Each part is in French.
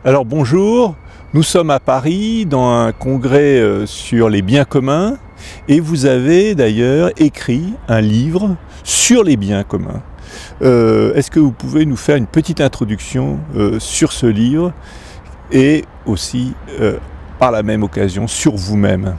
Alors bonjour, nous sommes à Paris dans un congrès sur les biens communs et vous avez d'ailleurs écrit un livre sur les biens communs. Est-ce que vous pouvez nous faire une petite introduction sur ce livre et aussi par la même occasion sur vous-même?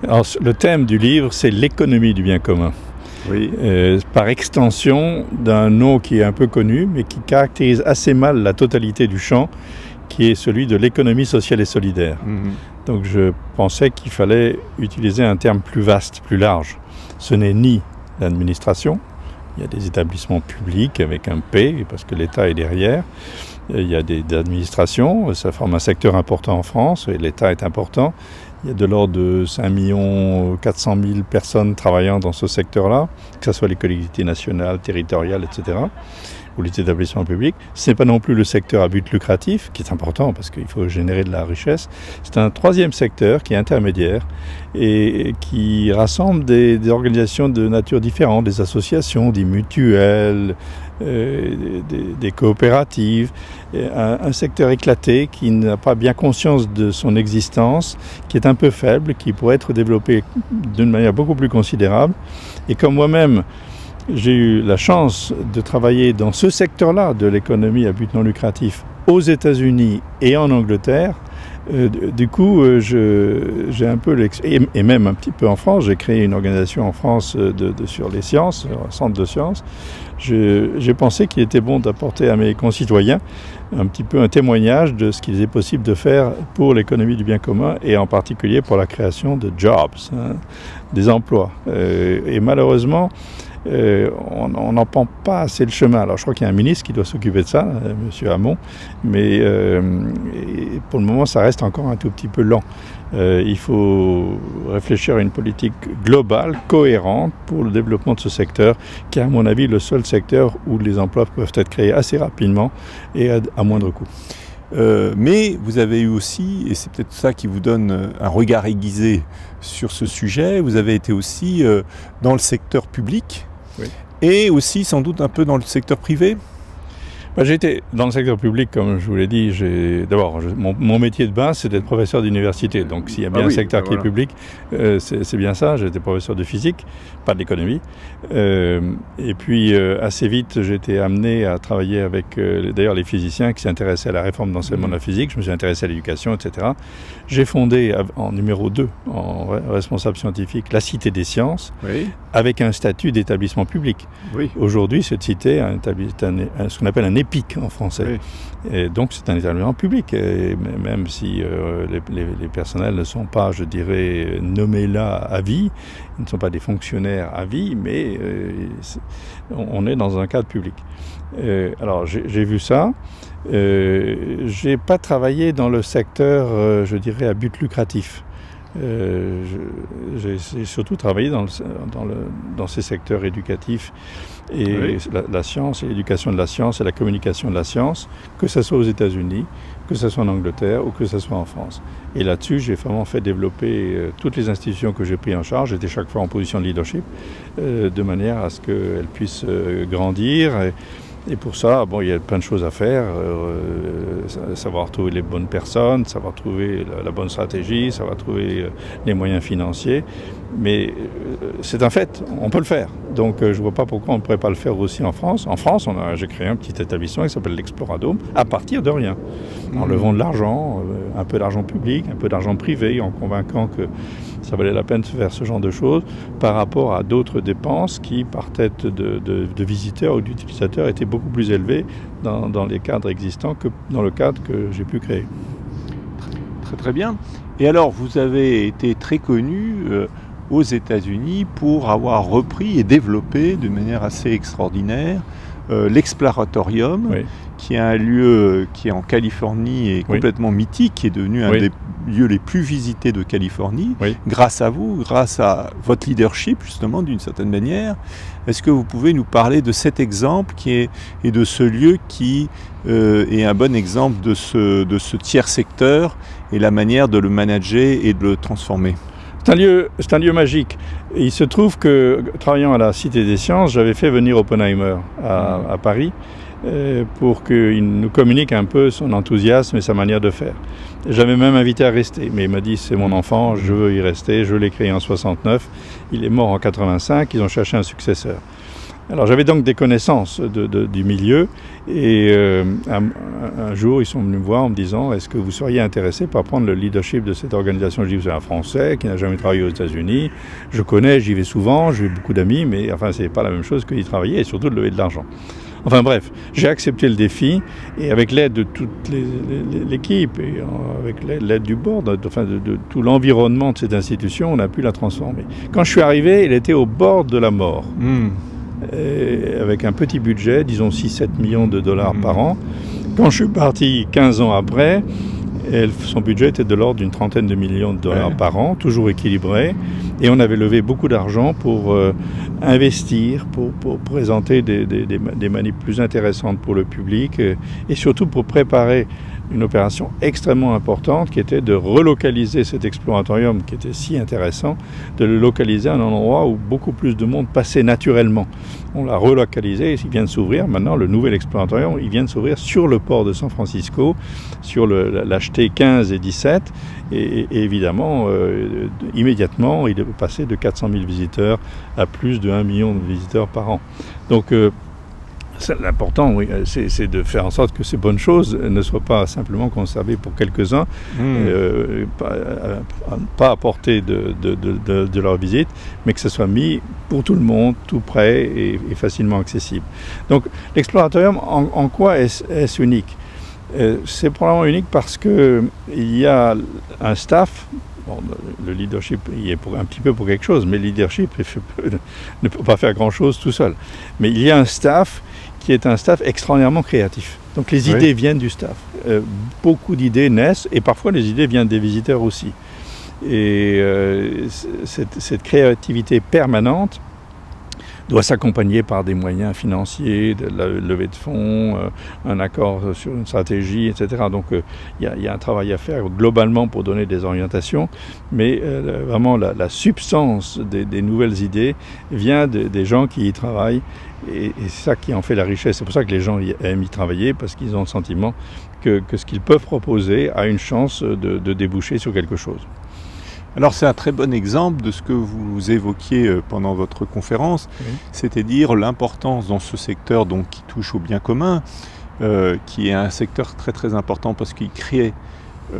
Alors, le thème du livre, c'est l'économie du bien commun. Oui. Par extension d'un nom qui est un peu connu, mais qui caractérise assez mal la totalité du champ, qui est celui de l'économie sociale et solidaire. Donc je pensais qu'il fallait utiliser un terme plus vaste, plus large. Ce n'est ni l'administration, il y a des établissements publics avec un P, parce que l'État est derrière. Il y a des administrations, ça forme un secteur important en France, et l'État est important. Il y a de l'ordre de 5 400 000 personnes travaillant dans ce secteur-là, que ce soit les collectivités nationales, territoriales, etc., ou les établissements publics. Ce n'est pas non plus le secteur à but lucratif, qui est important parce qu'il faut générer de la richesse. C'est un troisième secteur qui est intermédiaire et qui rassemble des organisations de nature différente, des associations, des mutuelles, des coopératives, un secteur éclaté qui n'a pas bien conscience de son existence, qui est un peu faible, qui pourrait être développé d'une manière beaucoup plus considérable. Et comme moi-même, j'ai eu la chance de travailler dans ce secteur-là de l'économie à but non lucratif aux États-Unis et en Angleterre. Du coup, j'ai un peu et même un petit peu en France. J'ai créé une organisation en France sur les sciences, un centre de sciences. J'ai pensé qu'il était bon d'apporter à mes concitoyens un petit peu un témoignage de ce qu'il est possible de faire pour l'économie du bien commun et en particulier pour la création de jobs, des emplois. Et malheureusement, on n'en prend pas assez le chemin. Alors je crois qu'il y a un ministre qui doit s'occuper de ça, M. Hamon, mais pour le moment ça reste encore un tout petit peu lent. Il faut réfléchir à une politique globale, cohérente pour le développement de ce secteur, qui est à mon avis le seul secteur où les emplois peuvent être créés assez rapidement et à moindre coût. Mais vous avez eu aussi, et c'est peut-être ça qui vous donne un regard aiguisé sur ce sujet, vous avez été aussi dans le secteur public, oui, et aussi sans doute un peu dans le secteur privé. J'ai été dans le secteur public, comme je vous l'ai dit. D'abord, mon métier de base, c'est d'être professeur d'université. Donc, s'il y a bien un secteur qui est public, c'est bien ça. J'étais professeur de physique, pas d'économie. Et puis, assez vite, j'ai été amené à travailler avec, d'ailleurs, les physiciens qui s'intéressaient à la réforme d'enseignement de la physique. Je me suis intéressé à l'éducation, etc. J'ai fondé, en numéro 2, en responsable scientifique, la Cité des sciences, oui, avec un statut d'établissement public. Oui. Aujourd'hui, cette cité a ce qu'on appelle un EPIC en français. Oui. Et donc c'est un établissement public, et même si les personnels ne sont pas, je dirais, nommés là à vie, ils ne sont pas des fonctionnaires à vie, mais on est dans un cadre public. Alors j'ai vu ça. J'ai pas travaillé dans le secteur, je dirais, à but lucratif. J'ai surtout travaillé dans ces secteurs éducatifs et oui, la science et l'éducation de la science et la communication de la science, que ce soit aux États-Unis, que ce soit en Angleterre ou que ce soit en France. Et là-dessus, j'ai vraiment fait développer toutes les institutions que j'ai prises en charge. J'étais chaque fois en position de leadership, de manière à ce qu'elles puissent grandir. Et pour ça, bon, il y a plein de choses à faire, savoir trouver les bonnes personnes, savoir trouver la bonne stratégie, savoir trouver les moyens financiers. Mais c'est un fait, on peut le faire. Donc je ne vois pas pourquoi on ne pourrait pas le faire aussi en France. En France, j'ai créé un petit établissement qui s'appelle l'Exploradome, à partir de rien. En levant de l'argent, un peu d'argent public, un peu d'argent privé, en convainquant que ça valait la peine de faire ce genre de choses par rapport à d'autres dépenses qui, par tête de visiteurs ou d'utilisateurs, étaient beaucoup plus élevées dans les cadres existants que dans le cadre que j'ai pu créer. Très très bien. Et alors, vous avez été très connu aux États-Unis pour avoir repris et développé de manière assez extraordinaire l'Exploratorium, oui, qui est un lieu qui est en Californie et complètement mythique, qui est devenu un des lieux les plus visités de Californie, grâce à vous, grâce à votre leadership justement d'une certaine manière. Est-ce que vous pouvez nous parler de cet exemple et de ce lieu qui est un bon exemple de ce tiers secteur et la manière de le manager et de le transformer? C'est un lieu magique. Et il se trouve que, travaillant à la Cité des Sciences, j'avais fait venir Oppenheimer à Paris pour qu'il nous communique un peu son enthousiasme et sa manière de faire. J'avais même invité à rester, mais il m'a dit c'est mon enfant, je veux y rester, je l'ai créé en 69, il est mort en 85, ils ont cherché un successeur. Alors j'avais donc des connaissances du milieu et un jour ils sont venus me voir en me disant est-ce que vous seriez intéressé par prendre le leadership de cette organisation? Je dis vous êtes un Français qui n'a jamais travaillé aux États-Unis, je connais, j'y vais souvent, j'ai beaucoup d'amis, mais enfin c'est pas la même chose que d'y travailler et surtout de lever de l'argent. Enfin bref, j'ai accepté le défi et avec l'aide de toute l'équipe et avec l'aide du board, enfin de tout l'environnement de cette institution, on a pu la transformer. Quand je suis arrivé, elle était au bord de la mort. Avec un petit budget, disons 6-7 millions de dollars par an. Quand je suis parti 15 ans après, son budget était de l'ordre d'une trentaine de millions de dollars par an, toujours équilibré. Et on avait levé beaucoup d'argent pour investir, pour présenter des manips plus intéressantes pour le public et surtout pour préparer une opération extrêmement importante qui était de relocaliser cet exploratorium qui était si intéressant, de le localiser à un endroit où beaucoup plus de monde passait naturellement. On l'a relocalisé, il vient de s'ouvrir. Maintenant, le nouvel exploratorium, il vient de s'ouvrir sur le port de San Francisco, sur l'HT 15 et 17. Et évidemment, immédiatement, il est passé de 400 000 visiteurs à plus de 1 million de visiteurs par an. Donc, l'important, oui, c'est de faire en sorte que ces bonnes choses ne soient pas simplement conservées pour quelques-uns, pas à portée de leur visite, mais que ce soit mis pour tout le monde, tout près et facilement accessible. Donc l'exploratorium, en quoi est-ce unique? C'est probablement unique parce qu'il y a un staff. Bon, le leadership il est un petit peu pour quelque chose, mais le leadership ne peut pas faire grand-chose tout seul. Mais il y a un staff qui est un staff extraordinairement créatif. Donc les idées viennent du staff. Beaucoup d'idées naissent, et parfois les idées viennent des visiteurs aussi. Et cette créativité permanente doit s'accompagner par des moyens financiers, de la levée de fonds, un accord sur une stratégie, etc. Donc il y a un travail à faire globalement pour donner des orientations, mais vraiment la substance des nouvelles idées vient des gens qui y travaillent, et c'est ça qui en fait la richesse. C'est pour ça que les gens aiment y travailler, parce qu'ils ont le sentiment que ce qu'ils peuvent proposer a une chance de déboucher sur quelque chose. Alors c'est un très bon exemple de ce que vous évoquiez pendant votre conférence, c'est-à-dire l'importance dans ce secteur donc, qui touche au bien commun, qui est un secteur très très important parce qu'il crée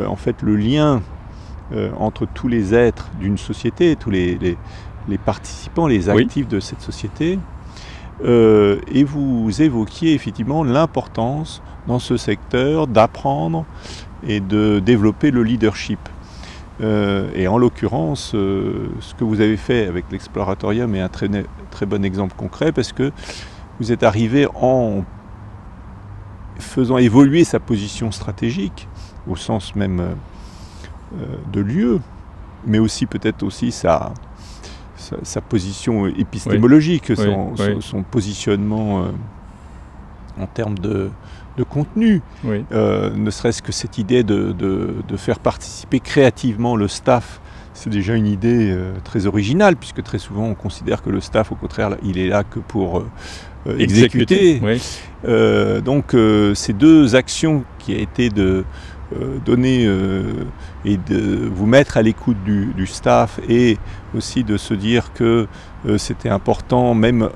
en fait le lien entre tous les êtres d'une société, tous les participants, les actifs de cette société. Et vous évoquiez effectivement l'importance dans ce secteur d'apprendre et de développer le leadership. Et en l'occurrence, ce que vous avez fait avec l'Exploratorium est un très bon exemple concret, parce que vous êtes arrivé en faisant évoluer sa position stratégique, au sens même de lieu, mais aussi peut-être aussi sa position épistémologique, son positionnement en termes de contenu, ne serait-ce que cette idée de faire participer créativement le staff, c'est déjà une idée très originale, puisque très souvent on considère que le staff, au contraire, il est là que pour exécuter. Donc ces deux actions qui a été de donner et de vous mettre à l'écoute du staff, et aussi de se dire que c'était important, même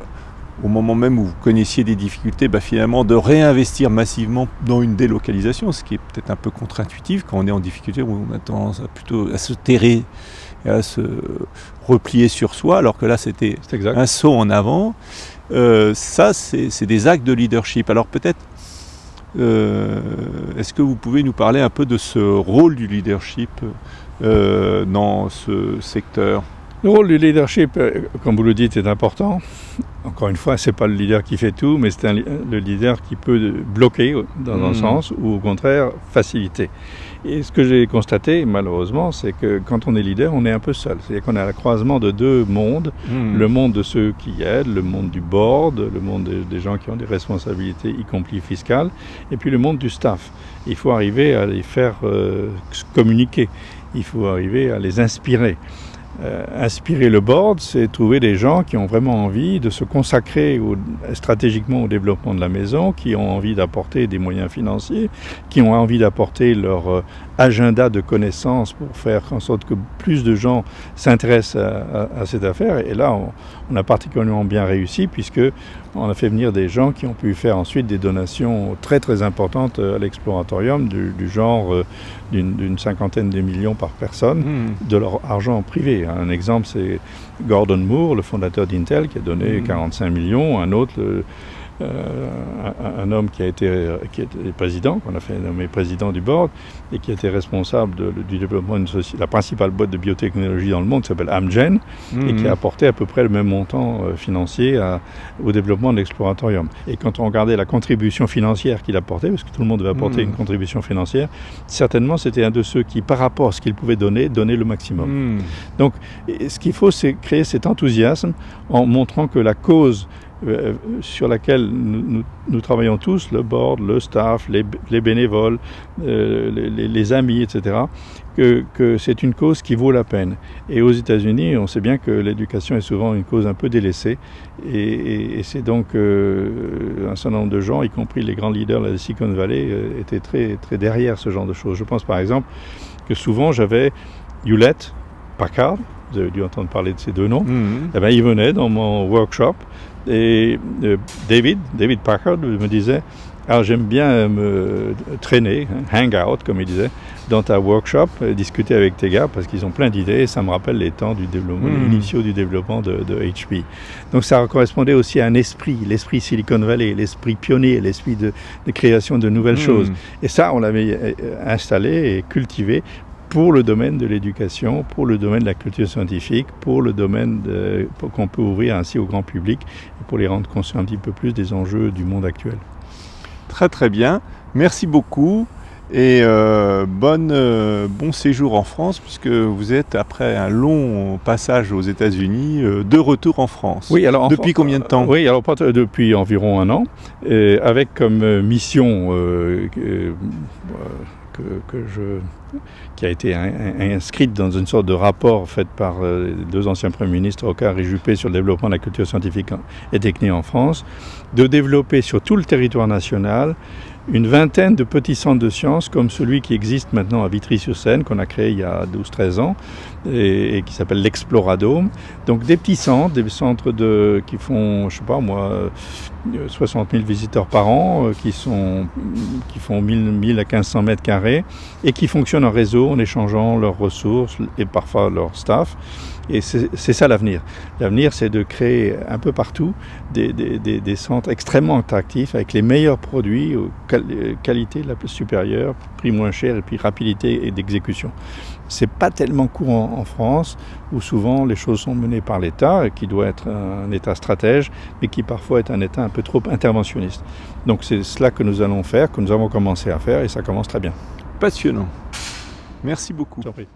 au moment même où vous connaissiez des difficultés, finalement de réinvestir massivement dans une délocalisation, ce qui est peut-être un peu contre-intuitif quand on est en difficulté, où on a tendance plutôt à se terrer et à se replier sur soi, alors que là c'était un saut en avant. Ça, c'est des actes de leadership. Alors peut-être, est-ce que vous pouvez nous parler un peu de ce rôle du leadership dans ce secteur? Le rôle du leadership, comme vous le dites, est important. Encore une fois, ce n'est pas le leader qui fait tout, mais c'est le leader qui peut bloquer dans un sens, ou au contraire faciliter. Et ce que j'ai constaté, malheureusement, c'est que quand on est leader, on est un peu seul. C'est-à-dire qu'on est à la croisement de deux mondes. Le monde de ceux qui aident, le monde du board, le monde des gens qui ont des responsabilités, y compris fiscales, et puis le monde du staff. Il faut arriver à les faire communiquer. Il faut arriver à les inspirer. inspirer le board, c'est trouver des gens qui ont vraiment envie de se consacrer stratégiquement au développement de la maison, qui ont envie d'apporter des moyens financiers, qui ont envie d'apporter leur agenda de connaissances pour faire en sorte que plus de gens s'intéressent à cette affaire. Et là, on a particulièrement bien réussi puisque on a fait venir des gens qui ont pu faire ensuite des donations très très importantes à l'Exploratorium du genre d'une cinquantaine de millions par personne de leur argent privé. Un exemple, c'est Gordon Moore, le fondateur d'Intel, qui a donné 45 millions. Un autre, un homme qui a été président, qu'on a fait nommer président du board, et qui a été responsable du développement d'une société, la principale boîte de biotechnologie dans le monde, qui s'appelle Amgen, et qui a apporté à peu près le même montant financier au développement de l'Exploratorium. Et quand on regardait la contribution financière qu'il apportait, parce que tout le monde devait apporter une contribution financière, certainement c'était un de ceux qui, par rapport à ce qu'il pouvait donner, donnait le maximum. Donc, ce qu'il faut, c'est créer cet enthousiasme en montrant que la cause sur laquelle nous travaillons tous, le board, le staff, les bénévoles, les amis, etc., que c'est une cause qui vaut la peine. Et aux États-Unis, on sait bien que l'éducation est souvent une cause un peu délaissée, et c'est donc un certain nombre de gens, y compris les grands leaders de la Silicon Valley, étaient très, très derrière ce genre de choses. Je pense par exemple que souvent j'avais Hewlett Packard, vous avez dû entendre parler de ces deux noms, eh bien, il venait dans mon workshop et David Packard me disait « Alors j'aime bien me traîner, hang out comme il disait, dans ta workshop, discuter avec tes gars parce qu'ils ont plein d'idées et ça me rappelle les temps du développement, initiaux du développement de HP. » Donc ça correspondait aussi à un esprit, l'esprit Silicon Valley, l'esprit pionnier, l'esprit de création de nouvelles choses. Et ça, on l'avait installé et cultivé pour le domaine de l'éducation, pour le domaine de la culture scientifique, pour le domaine qu'on peut ouvrir ainsi au grand public, et pour les rendre conscients un petit peu plus des enjeux du monde actuel. Très très bien, merci beaucoup et bon séjour en France puisque vous êtes, après un long passage aux États-Unis, de retour en France. Oui, alors depuis combien de temps? Oui, alors depuis environ un an, avec comme mission qui a été inscrite dans une sorte de rapport fait par deux anciens premiers ministres, Rocard et Juppé, sur le développement de la culture scientifique et technique en France, de développer sur tout le territoire national une vingtaine de petits centres de sciences comme celui qui existe maintenant à Vitry-sur-Seine, qu'on a créé il y a 12-13 ans, et qui s'appelle l'Exploradome. Donc des petits centres, qui font, je sais pas moi, 60 000 visiteurs par an, qui font 1000 à 1500 mètres carrés, et qui fonctionnent en réseau en échangeant leurs ressources et parfois leur staff. Et c'est ça l'avenir. L'avenir, c'est de créer un peu partout des centres extrêmement attractifs avec les meilleurs produits, qualité la plus supérieure, prix moins cher et puis rapidité et d'exécution. C'est pas tellement courant en France, où souvent les choses sont menées par l'État, qui doit être un État stratège, mais qui parfois est un État un peu trop interventionniste. Donc c'est cela que nous allons faire, que nous avons commencé à faire, et ça commence très bien. Passionnant. Merci beaucoup. Je t'en prie.